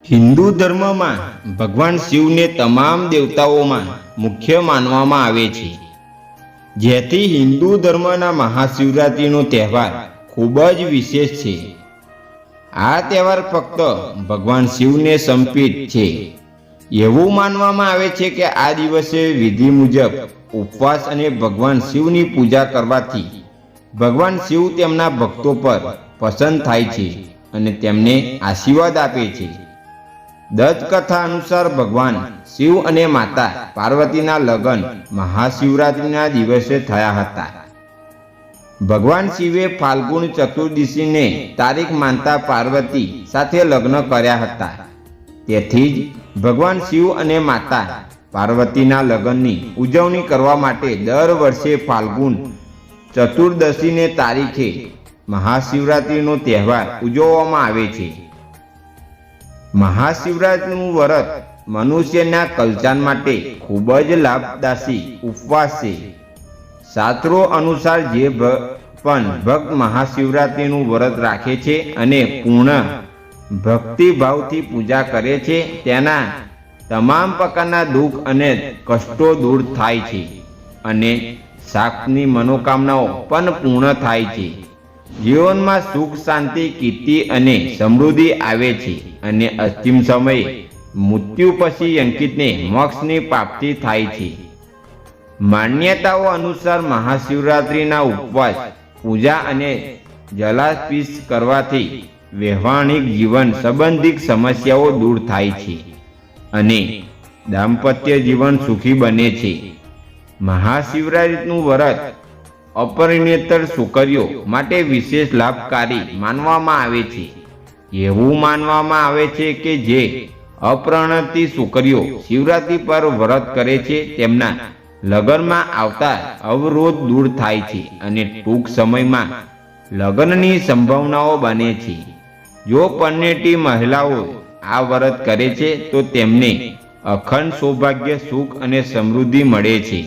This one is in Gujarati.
હિન્દુ ધર્મમાં ભગવાન શિવને તમામ દેવતાઓમાં મુખ્ય માનવામાં આવે છે, જેથી હિન્દુ ધર્મના મહાશિવરાત્રિનો તહેવાર ખૂબ જ વિશેષ છે. આ તહેવાર ફક્ત ભગવાન શિવને સમર્પિત છે. એવું માનવામાં આવે છે કે આ દિવસે વિધિ મુજબ ઉપવાસ અને ભગવાન શિવની પૂજા કરવાથી ભગવાન શિવ તેમના ભક્તો પર પ્રસન્ન થાય છે અને તેમને આશીર્વાદ આપે છે. દંતકથા અનુસાર ભગવાન શિવ અને માતા પાર્વતીના લગ્ન મહાશિવરાત્રિના દિવસે થયા હતા. ભગવાન શિવે ફાલ્ગુન ચતુર્દશીને તારીખ માનતા પાર્વતી સાથે લગ્ન કર્યા હતા. તેથી જ ભગવાન શિવ અને માતા પાર્વતીના લગ્નની ઉજવણી કરવા માટે દર વર્ષે ફાલ્ગુન ચતુર્દશીને તારીખે મહાશિવરાત્રિનો તહેવાર ઉજવવામાં આવે છે. મહાશિવરાત્રિનું વ્રત મનુષ્યના કલ્યાણ માટે ખૂબ જ લાભદાયી ઉપવાસ છે. શાસ્ત્રો અનુસાર જે પણ ભક્ત મહાશિવરાત્રિનું વ્રત રાખે છે અને પૂર્ણ ભક્તિભાવથી પૂજા કરે છે, તેના તમામ પ્રકારના દુઃખ અને કષ્ટો દૂર થાય છે અને સાક્ષની મનોકામનાઓ પણ પૂર્ણ થાય છે. જીવનમાં સુખ, શાંતિ, કીર્તિ અને સમૃદ્ધિ આવે છે અને અંતિમ સમયે મૃત્યુ પછી અંકિતને મોક્ષની પ્રાપ્તિ થાય છે. માન્યતાઓ અનુસાર મહાશિવરાત્રિના ઉપવાસ, પૂજા અને જલાભિષેક કરવાથી વૈવાહિક જીવન સંબંધિત સમસ્યાઓ દૂર થાય છે અને દાંપત્ય જીવન સુખી બને છે. મહાશિવરાત્રિનું વ્રત અપરિણિત છોકરીઓ માટે વિશેષ લાભકારી માનવામાં આવે છે. એવું માનવામાં આવે છે કે જે અપરિણિત છોકરીઓ શિવરાત્રિ પર વ્રત કરે છે, તેમના લગ્નમાં આવતા અવરોધ દૂર થાય છે અને ટૂંક સમયમાં લગ્નની સંભાવનાઓ બને છે. જો પરણેતી મહિલાઓ આ વ્રત કરે છે તો તેમને અખંડ સૌભાગ્ય, સુખ અને સમૃદ્ધિ મળે છે.